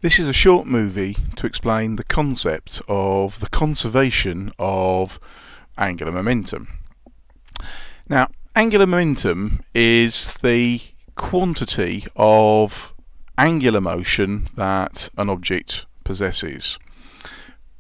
This is a short movie to explain the concept of the conservation of angular momentum. Now, angular momentum is the quantity of angular motion that an object possesses.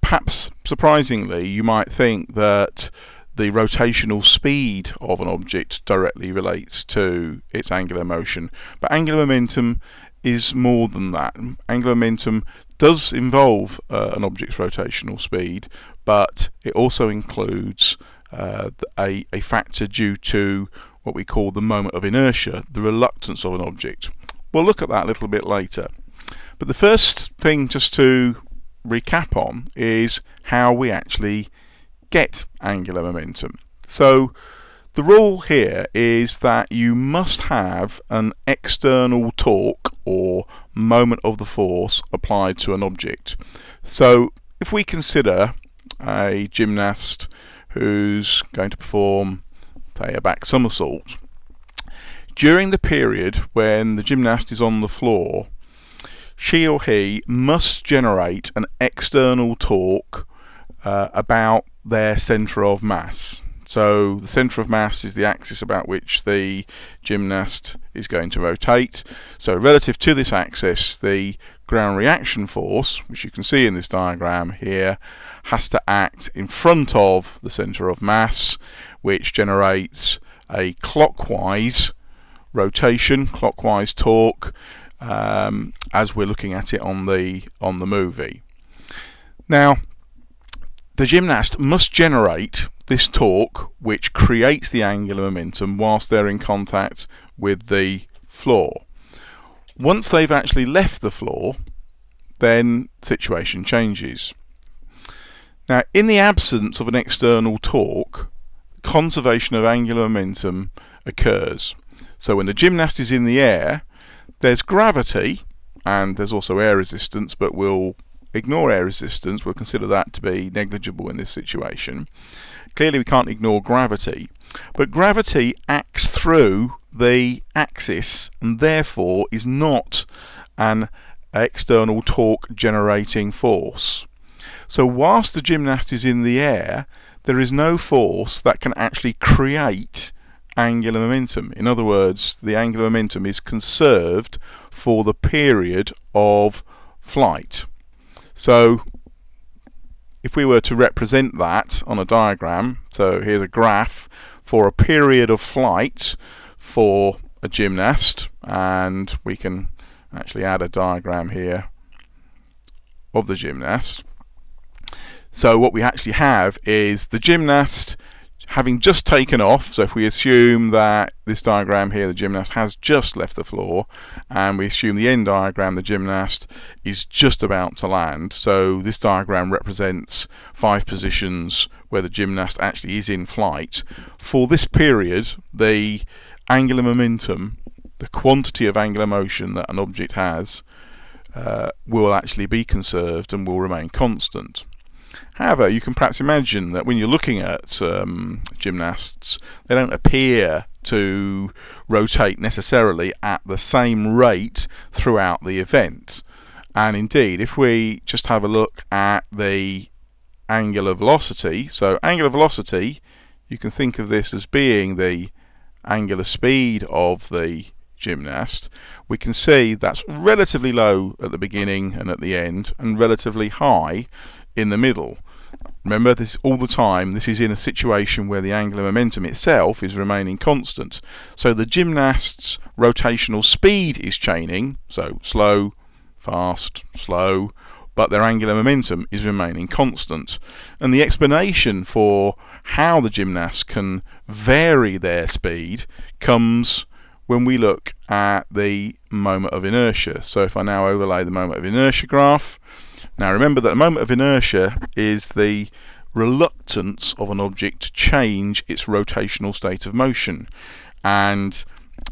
Perhaps surprisingly, you might think that the rotational speed of an object directly relates to its angular motion, but angular momentum is more than that. Angular momentum does involve an object's rotational speed, but it also includes a factor due to what we call the moment of inertia, the reluctance of an object. We'll look at that a little bit later. But the first thing just to recap on is how we actually get angular momentum. So the rule here is that you must have an external torque or moment of the force applied to an object. So if we consider a gymnast who's going to perform, say, a back somersault, during the period when the gymnast is on the floor, she or he must generate an external torque about their centre of mass. So the centre of mass is the axis about which the gymnast is going to rotate. So relative to this axis, the ground reaction force, which you can see in this diagram here, has to act in front of the centre of mass, which generates a clockwise rotation, clockwise torque, as we're looking at it on the movie. Now, the gymnast must generate this torque which creates the angular momentum whilst they're in contact with the floor. Once they've actually left the floor, then the situation changes. Now, in the absence of an external torque, conservation of angular momentum occurs. So when the gymnast is in the air, there's gravity and there's also air resistance, but we'll ignore air resistance. We'll consider that to be negligible in this situation. Clearly we can't ignore gravity, but gravity acts through the axis and therefore is not an external torque generating force. So whilst the gymnast is in the air, there is no force that can actually create angular momentum. In other words, the angular momentum is conserved for the period of flight. So if we were to represent that on a diagram, so here's a graph for a period of flight for a gymnast, and we can actually add a diagram here of the gymnast. So what we actually have is the gymnast having just taken off. So if we assume that this diagram here, the gymnast has just left the floor, and we assume the end diagram, the gymnast is just about to land. So this diagram represents 5 positions where the gymnast actually is in flight. For this period, the angular momentum, the quantity of angular motion that an object has, will actually be conserved and will remain constant. However, you can perhaps imagine that when you're looking at gymnasts, they don't appear to rotate necessarily at the same rate throughout the event. And indeed, if we just have a look at the angular velocity, so angular velocity, you can think of this as being the angular speed of the gymnast. We can see that's relatively low at the beginning and at the end, and relatively high in the middle. Remember, this all the time, this is in a situation where the angular momentum itself is remaining constant. So the gymnast's rotational speed is changing, so slow, fast, slow, but their angular momentum is remaining constant. And the explanation for how the gymnast can vary their speed comes when we look at the moment of inertia. So if I now overlay the moment of inertia graph, now remember that the moment of inertia is the reluctance of an object to change its rotational state of motion, and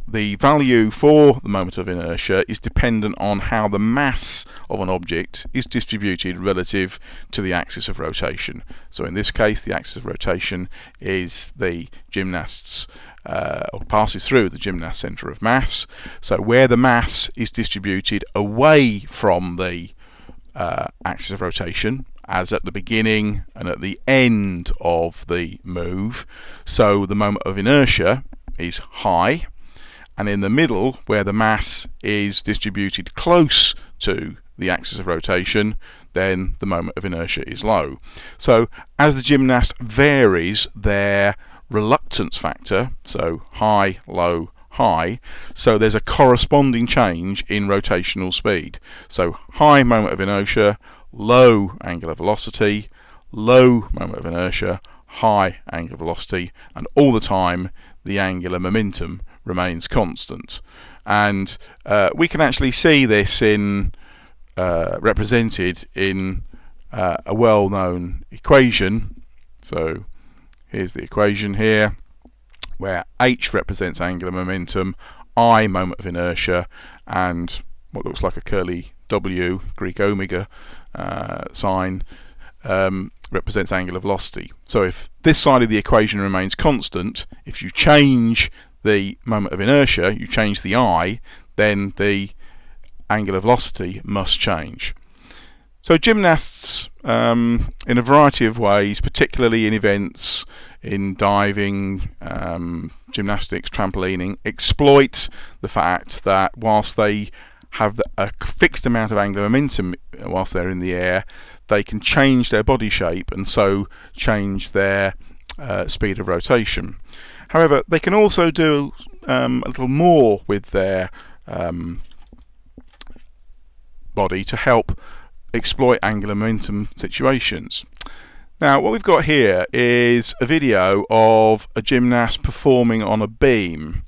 the value for the moment of inertia is dependent on how the mass of an object is distributed relative to the axis of rotation. So in this case, the axis of rotation is the gymnast's or passes through the gymnast's centre of mass. So where the mass is distributed away from the axis of rotation, as at the beginning and at the end of the move. So the moment of inertia is high, and in the middle, where the mass is distributed close to the axis of rotation, then the moment of inertia is low. So as the gymnast varies their reluctance factor, so high, low, high, so there's a corresponding change in rotational speed. So high moment of inertia, low angular velocity, low moment of inertia, high angular velocity, and all the time the angular momentum remains constant. And we can actually see this in represented in a well-known equation. So here's the equation here, where h represents angular momentum, I moment of inertia, and what looks like a curly W, Greek omega sign, represents angular velocity. So if this side of the equation remains constant, if you change the moment of inertia, you change the I, then the angular velocity must change. So gymnasts, in a variety of ways, particularly in events in diving, gymnastics, trampolining, exploit the fact that whilst they have a fixed amount of angular momentum whilst they're in the air, they can change their body shape and so change their speed of rotation. However, they can also do a little more with their body to help exploit angular momentum situations. Now, what we've got here is a video of a gymnast performing on a beam.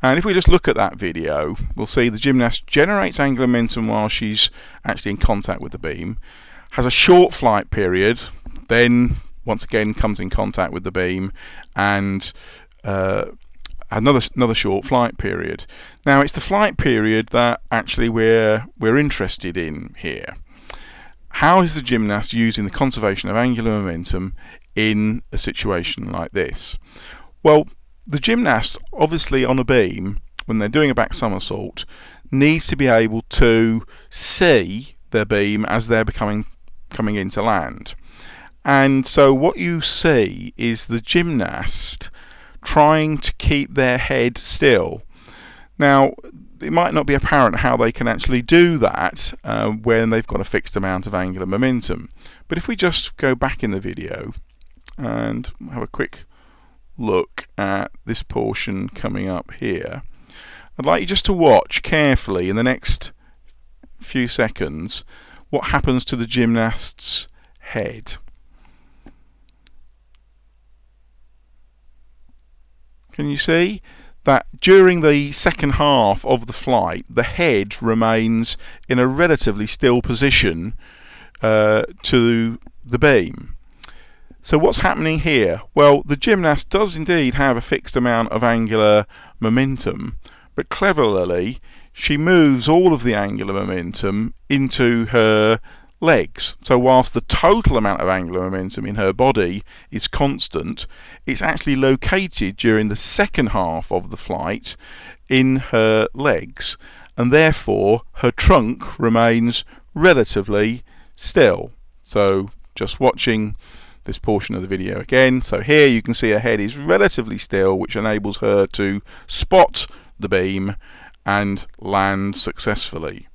And if we just look at that video, we'll see the gymnast generates angular momentum while she's actually in contact with the beam, has a short flight period, then once again comes in contact with the beam, and another short flight period. Now, it's the flight period that actually we're interested in here. How is the gymnast using the conservation of angular momentum in a situation like this? Well, the gymnast, obviously on a beam, when they're doing a back somersault, needs to be able to see their beam as they're coming into land. And so what you see is the gymnast trying to keep their head still. Now, it might not be apparent how they can actually do that when they've got a fixed amount of angular momentum. But if we just go back in the video and have a quick look at this portion coming up here, I'd like you just to watch carefully in the next few seconds what happens to the gymnast's head. Can you see that during the second half of the flight, the head remains in a relatively still position to the beam? So what's happening here? Well, the gymnast does indeed have a fixed amount of angular momentum, but cleverly she moves all of the angular momentum into her legs. So whilst the total amount of angular momentum in her body is constant, it's actually located during the second half of the flight in her legs, and therefore her trunk remains relatively still. So just watching this portion of the video again, so here you can see her head is relatively still, which enables her to spot the beam and land successfully.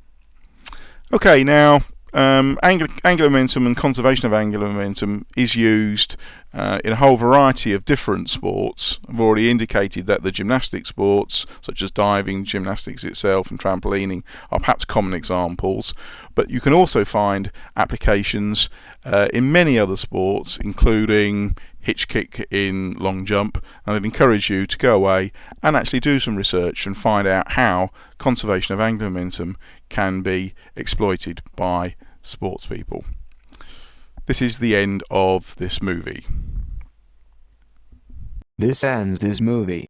Okay, now angular momentum and conservation of angular momentum is used in a whole variety of different sports. I've already indicated that the gymnastic sports, such as diving, gymnastics itself, and trampolining, are perhaps common examples, but you can also find applications in many other sports, including hitch kick in long jump, and I'd encourage you to go away and actually do some research and find out how conservation of angular momentum can be exploited by sports people. This is the end of this movie. This ends this movie.